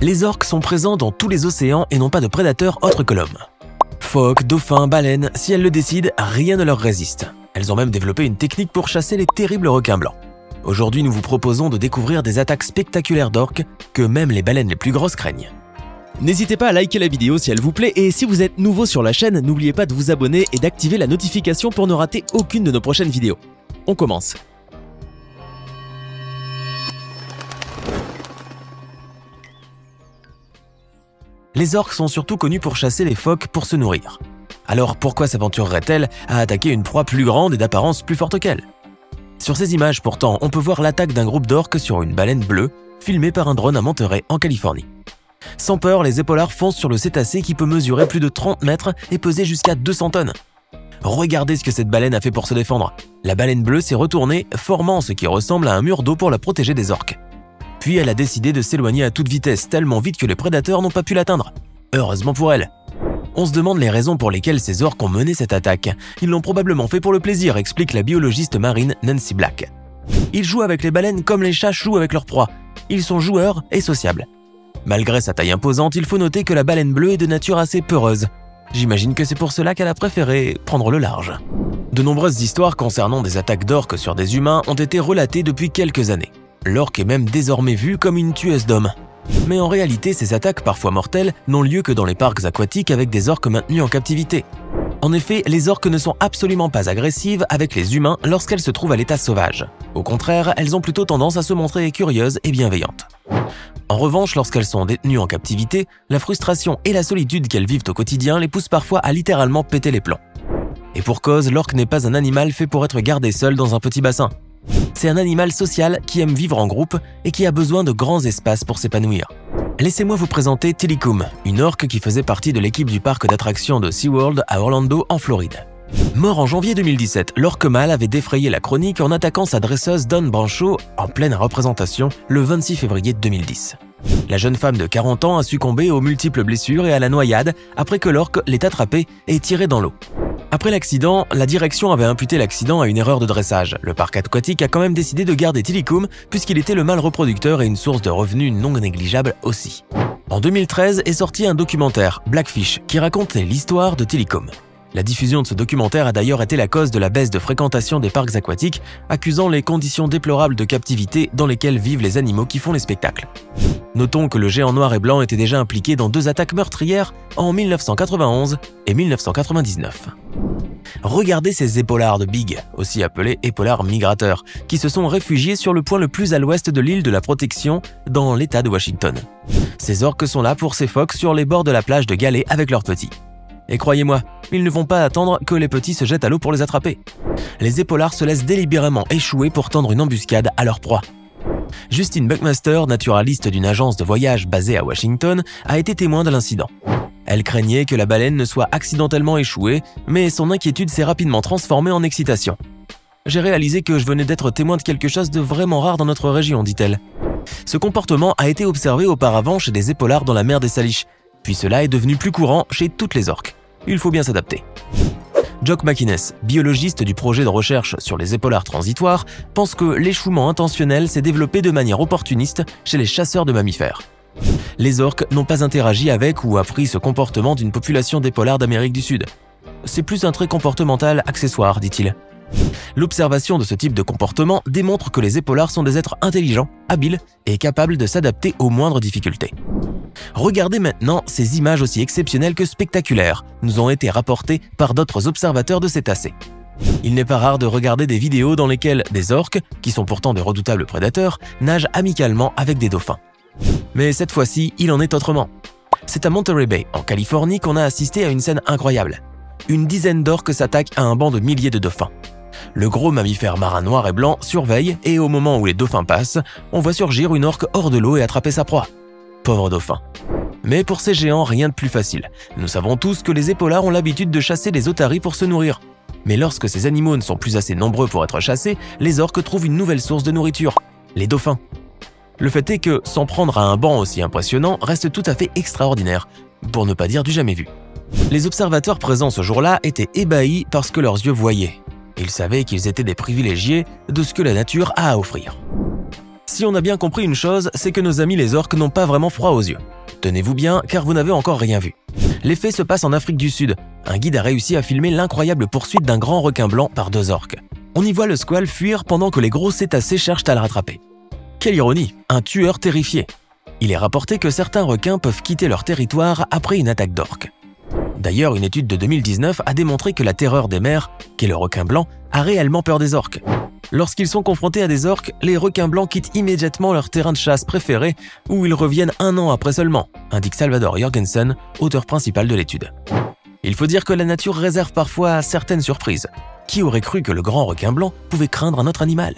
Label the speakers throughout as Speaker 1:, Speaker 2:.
Speaker 1: Les orques sont présents dans tous les océans et n'ont pas de prédateurs autres que l'homme. Phoques, dauphins, baleines, si elles le décident, rien ne leur résiste. Elles ont même développé une technique pour chasser les terribles requins blancs. Aujourd'hui, nous vous proposons de découvrir des attaques spectaculaires d'orques que même les baleines les plus grosses craignent.
Speaker 2: N'hésitez pas à liker la vidéo si elle vous plaît et si vous êtes nouveau sur la chaîne, n'oubliez pas de vous abonner et d'activer la notification pour ne rater aucune de nos prochaines vidéos. On commence.
Speaker 1: Les orques sont surtout connus pour chasser les phoques pour se nourrir. Alors pourquoi s'aventurerait-elle à attaquer une proie plus grande et d'apparence plus forte qu'elle? Sur ces images pourtant, on peut voir l'attaque d'un groupe d'orques sur une baleine bleue, filmée par un drone à Monterey en Californie. Sans peur, les épaulards foncent sur le cétacé qui peut mesurer plus de 30 mètres et peser jusqu'à 200 tonnes. Regardez ce que cette baleine a fait pour se défendre. La baleine bleue s'est retournée, formant ce qui ressemble à un mur d'eau pour la protéger des orques. Puis elle a décidé de s'éloigner à toute vitesse, tellement vite que les prédateurs n'ont pas pu l'atteindre. Heureusement pour elle. On se demande les raisons pour lesquelles ces orques ont mené cette attaque. Ils l'ont probablement fait pour le plaisir, explique la biologiste marine Nancy Black. Ils jouent avec les baleines comme les chats jouent avec leur proie. Ils sont joueurs et sociables. Malgré sa taille imposante, il faut noter que la baleine bleue est de nature assez peureuse. J'imagine que c'est pour cela qu'elle a préféré prendre le large. De nombreuses histoires concernant des attaques d'orques sur des humains ont été relatées depuis quelques années. L'orque est même désormais vue comme une tueuse d'hommes. Mais en réalité, ces attaques parfois mortelles n'ont lieu que dans les parcs aquatiques avec des orques maintenus en captivité. En effet, les orques ne sont absolument pas agressives avec les humains lorsqu'elles se trouvent à l'état sauvage. Au contraire, elles ont plutôt tendance à se montrer curieuses et bienveillantes. En revanche, lorsqu'elles sont détenues en captivité, la frustration et la solitude qu'elles vivent au quotidien les poussent parfois à littéralement péter les plombs. Et pour cause, l'orque n'est pas un animal fait pour être gardé seul dans un petit bassin. C'est un animal social qui aime vivre en groupe et qui a besoin de grands espaces pour s'épanouir. Laissez-moi vous présenter Tilikum, une orque qui faisait partie de l'équipe du parc d'attractions de SeaWorld à Orlando en Floride. Mort en janvier 2017, l'orque mâle avait défrayé la chronique en attaquant sa dresseuse Dawn Brancho en pleine représentation le 26 février 2010. La jeune femme de 40 ans a succombé aux multiples blessures et à la noyade après que l'orque l'ait attrapée et tirée dans l'eau. Après l'accident, la direction avait imputé l'accident à une erreur de dressage. Le parc aquatique a quand même décidé de garder Tilikum puisqu'il était le mâle reproducteur et une source de revenus non négligeable aussi. En 2013 est sorti un documentaire, Blackfish, qui raconte l'histoire de Tilikum. La diffusion de ce documentaire a d'ailleurs été la cause de la baisse de fréquentation des parcs aquatiques, accusant les conditions déplorables de captivité dans lesquelles vivent les animaux qui font les spectacles. Notons que le géant noir et blanc était déjà impliqué dans 2 attaques meurtrières en 1991 et 1999. Regardez ces épaulards de Big, aussi appelés épaulards migrateurs, qui se sont réfugiés sur le point le plus à l'ouest de l'île de la Protection, dans l'État de Washington. Ces orques sont là pour ces phoques sur les bords de la plage de Galets avec leurs petits. Et croyez-moi, ils ne vont pas attendre que les petits se jettent à l'eau pour les attraper. Les épaulards se laissent délibérément échouer pour tendre une embuscade à leur proie. Justine Buckmaster, naturaliste d'une agence de voyage basée à Washington, a été témoin de l'incident. Elle craignait que la baleine ne soit accidentellement échouée, mais son inquiétude s'est rapidement transformée en excitation. « J'ai réalisé que je venais d'être témoin de quelque chose de vraiment rare dans notre région, dit-elle. Ce comportement a été observé auparavant chez des épaulards dans la mer des Salish, puis cela est devenu plus courant chez toutes les orques. Il faut bien s'adapter. » Jock McInnes, biologiste du projet de recherche sur les épaulards transitoires, pense que l'échouement intentionnel s'est développé de manière opportuniste chez les chasseurs de mammifères. Les orques n'ont pas interagi avec ou appris ce comportement d'une population d'épaulards d'Amérique du Sud. C'est plus un trait comportemental accessoire, dit-il. L'observation de ce type de comportement démontre que les épaulards sont des êtres intelligents, habiles et capables de s'adapter aux moindres difficultés. Regardez maintenant ces images aussi exceptionnelles que spectaculaires nous ont été rapportées par d'autres observateurs de cétacés. Il n'est pas rare de regarder des vidéos dans lesquelles des orques, qui sont pourtant de redoutables prédateurs, nagent amicalement avec des dauphins. Mais cette fois-ci, il en est autrement. C'est à Monterey Bay, en Californie, qu'on a assisté à une scène incroyable. Une dizaine d'orques s'attaquent à un banc de milliers de dauphins. Le gros mammifère marin noir et blanc surveille et au moment où les dauphins passent, on voit surgir une orque hors de l'eau et attraper sa proie. Pauvre dauphin. Mais pour ces géants, rien de plus facile. Nous savons tous que les épaulards ont l'habitude de chasser les otaries pour se nourrir. Mais lorsque ces animaux ne sont plus assez nombreux pour être chassés, les orques trouvent une nouvelle source de nourriture, les dauphins. Le fait est que s'en prendre à un banc aussi impressionnant reste tout à fait extraordinaire, pour ne pas dire du jamais vu. Les observateurs présents ce jour-là étaient ébahis par ce que leurs yeux voyaient. Ils savaient qu'ils étaient des privilégiés de ce que la nature a à offrir. Si on a bien compris une chose, c'est que nos amis les orques n'ont pas vraiment froid aux yeux. Tenez-vous bien car vous n'avez encore rien vu. Les faits se passent en Afrique du Sud. Un guide a réussi à filmer l'incroyable poursuite d'un grand requin blanc par 2 orques. On y voit le squale fuir pendant que les gros cétacés cherchent à le rattraper. Quelle ironie, un tueur terrifié. Il est rapporté que certains requins peuvent quitter leur territoire après une attaque d'orques. D'ailleurs, une étude de 2019 a démontré que la terreur des mers, qu'est le requin blanc, a réellement peur des orques. Lorsqu'ils sont confrontés à des orques, les requins blancs quittent immédiatement leur terrain de chasse préféré où ils reviennent 1 an après seulement, indique Salvador Jorgensen, auteur principal de l'étude. Il faut dire que la nature réserve parfois certaines surprises. Qui aurait cru que le grand requin blanc pouvait craindre un autre animal?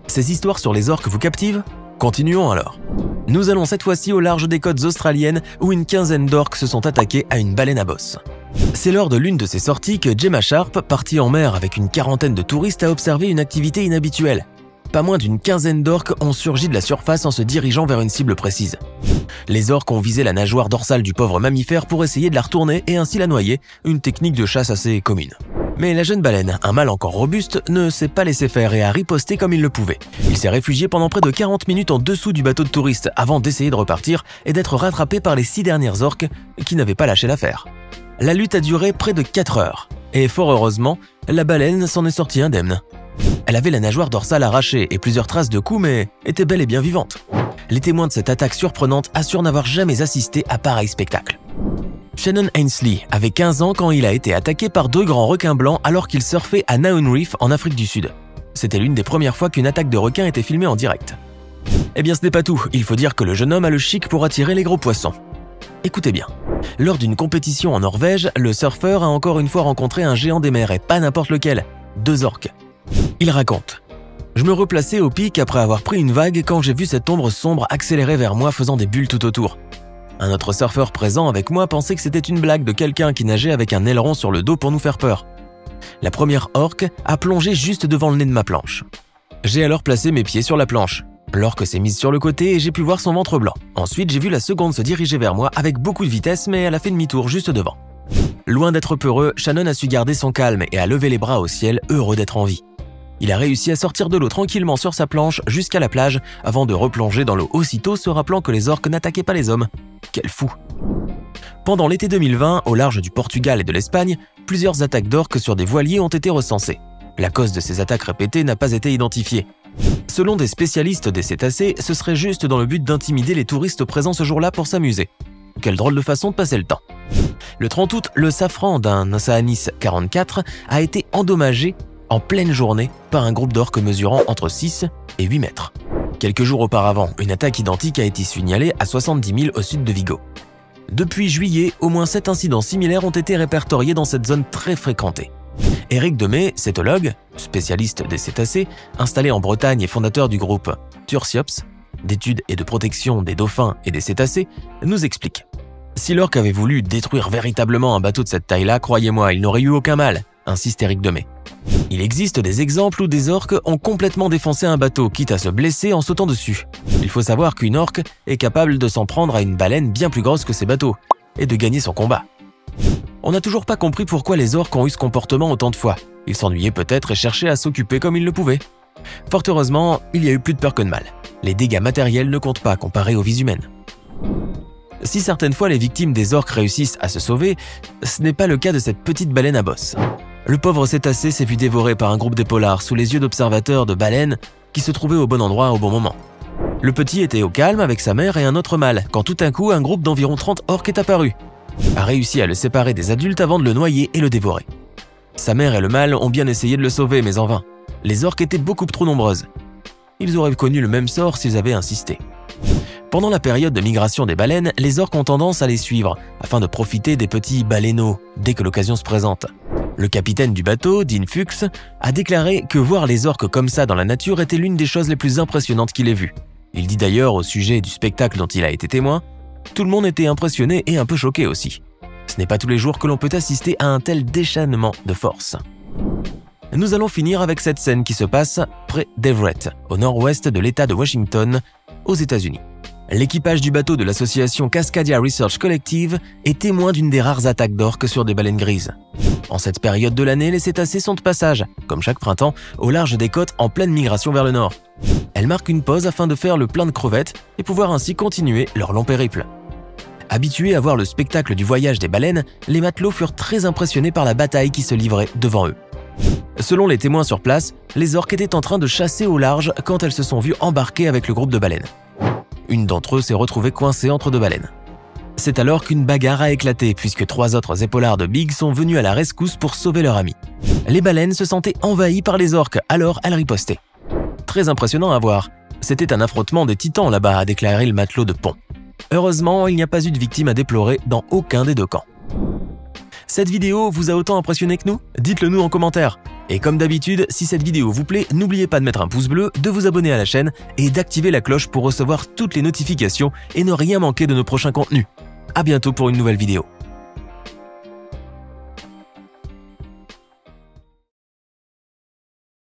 Speaker 1: Ces histoires sur les orques vous captivent? Continuons alors. Nous allons cette fois-ci au large des côtes australiennes où une quinzaine d'orques se sont attaqués à une baleine à bosse. C'est lors de l'une de ces sorties que Gemma Sharp, partie en mer avec une quarantaine de touristes, a observé une activité inhabituelle. Pas moins d'une quinzaine d'orques ont surgi de la surface en se dirigeant vers une cible précise. Les orques ont visé la nageoire dorsale du pauvre mammifère pour essayer de la retourner et ainsi la noyer, une technique de chasse assez commune. Mais la jeune baleine, un mâle encore robuste, ne s'est pas laissé faire et a riposté comme il le pouvait. Il s'est réfugié pendant près de 40 minutes en dessous du bateau de touristes avant d'essayer de repartir et d'être rattrapé par les 6 dernières orques qui n'avaient pas lâché l'affaire. La lutte a duré près de 4 heures et fort heureusement, la baleine s'en est sortie indemne. Elle avait la nageoire dorsale arrachée et plusieurs traces de coups mais était bel et bien vivante. Les témoins de cette attaque surprenante assurent n'avoir jamais assisté à pareil spectacle. Shannon Ainsley avait 15 ans quand il a été attaqué par 2 grands requins blancs alors qu'il surfait à Nauen Reef en Afrique du Sud. C'était l'une des premières fois qu'une attaque de requin était filmée en direct. Eh bien ce n'est pas tout, il faut dire que le jeune homme a le chic pour attirer les gros poissons. Écoutez bien, lors d'une compétition en Norvège, le surfeur a encore une fois rencontré un géant des mers et pas n'importe lequel, 2 orques. Il raconte: « Je me replaçais au pic après avoir pris une vague quand j'ai vu cette ombre sombre accélérer vers moi faisant des bulles tout autour. Un autre surfeur présent avec moi pensait que c'était une blague de quelqu'un qui nageait avec un aileron sur le dos pour nous faire peur. La première orque a plongé juste devant le nez de ma planche. J'ai alors placé mes pieds sur la planche. L'orque s'est mise sur le côté et j'ai pu voir son ventre blanc. Ensuite, j'ai vu la seconde se diriger vers moi avec beaucoup de vitesse, mais elle a fait demi-tour juste devant. Loin d'être peureux, Shannon a su garder son calme et a levé les bras au ciel, heureux d'être en vie. Il a réussi à sortir de l'eau tranquillement sur sa planche jusqu'à la plage avant de replonger dans l'eau aussitôt, se rappelant que les orques n'attaquaient pas les hommes. Quel fou! Pendant l'été 2020, au large du Portugal et de l'Espagne, plusieurs attaques d'orques sur des voiliers ont été recensées. La cause de ces attaques répétées n'a pas été identifiée. Selon des spécialistes des cétacés, ce serait juste dans le but d'intimider les touristes présents ce jour-là pour s'amuser. Quelle drôle de façon de passer le temps. Le 30 août, le safran d'un Oceanis 44 a été endommagé en pleine journée par un groupe d'orques mesurant entre 6 et 8 mètres. Quelques jours auparavant, une attaque identique a été signalée à 70 000 au sud de Vigo. Depuis juillet, au moins 7 incidents similaires ont été répertoriés dans cette zone très fréquentée. Éric Demey, cétologue, spécialiste des cétacés, installé en Bretagne et fondateur du groupe Tursiops, d'études et de protection des dauphins et des cétacés, nous explique. Si l'orque avait voulu détruire véritablement un bateau de cette taille-là, croyez-moi, il n'aurait eu aucun mal, insiste Éric Demey. Il existe des exemples où des orques ont complètement défoncé un bateau, quitte à se blesser en sautant dessus. Il faut savoir qu'une orque est capable de s'en prendre à une baleine bien plus grosse que ses bateaux, et de gagner son combat. On n'a toujours pas compris pourquoi les orques ont eu ce comportement autant de fois. Ils s'ennuyaient peut-être et cherchaient à s'occuper comme ils le pouvaient. Fort heureusement, il y a eu plus de peur que de mal. Les dégâts matériels ne comptent pas comparés aux vies humaines. Si certaines fois les victimes des orques réussissent à se sauver, ce n'est pas le cas de cette petite baleine à bosse. Le pauvre cétacé s'est vu dévoré par un groupe d'épaulards sous les yeux d'observateurs de baleines qui se trouvaient au bon endroit au bon moment. Le petit était au calme avec sa mère et un autre mâle, quand tout à coup un groupe d'environ 30 orques est apparu, a réussi à le séparer des adultes avant de le noyer et le dévorer. Sa mère et le mâle ont bien essayé de le sauver, mais en vain. Les orques étaient beaucoup trop nombreuses. Ils auraient connu le même sort s'ils avaient insisté. Pendant la période de migration des baleines, les orques ont tendance à les suivre, afin de profiter des petits baleineaux dès que l'occasion se présente. Le capitaine du bateau, Dean Fuchs, a déclaré que voir les orques comme ça dans la nature était l'une des choses les plus impressionnantes qu'il ait vues. Il dit d'ailleurs au sujet du spectacle dont il a été témoin, « Tout le monde était impressionné et un peu choqué aussi. Ce n'est pas tous les jours que l'on peut assister à un tel déchaînement de force. » Nous allons finir avec cette scène qui se passe près d'Everett, au nord-ouest de l'État de Washington, aux États-Unis. L'équipage du bateau de l'association Cascadia Research Collective est témoin d'une des rares attaques d'orques sur des baleines grises. En cette période de l'année, les cétacés sont de passage, comme chaque printemps, au large des côtes en pleine migration vers le nord. Elles marquent une pause afin de faire le plein de crevettes et pouvoir ainsi continuer leur long périple. Habitués à voir le spectacle du voyage des baleines, les matelots furent très impressionnés par la bataille qui se livrait devant eux. Selon les témoins sur place, les orques étaient en train de chasser au large quand elles se sont vues embarquer avec le groupe de baleines. Une d'entre eux s'est retrouvée coincée entre deux baleines. C'est alors qu'une bagarre a éclaté puisque 3 autres épaulards de Big sont venus à la rescousse pour sauver leur ami. Les baleines se sentaient envahies par les orques, alors elles ripostaient. Très impressionnant à voir. C'était un affrontement des titans là-bas, a déclaré le matelot de pont. Heureusement, il n'y a pas eu de victimes à déplorer dans aucun des deux camps. Cette vidéo vous a autant impressionné que nous? Dites-le nous en commentaire. Et comme d'habitude, si cette vidéo vous plaît, n'oubliez pas de mettre un pouce bleu, de vous abonner à la chaîne et d'activer la cloche pour recevoir toutes les notifications et ne rien manquer de nos prochains contenus. À bientôt pour une nouvelle vidéo.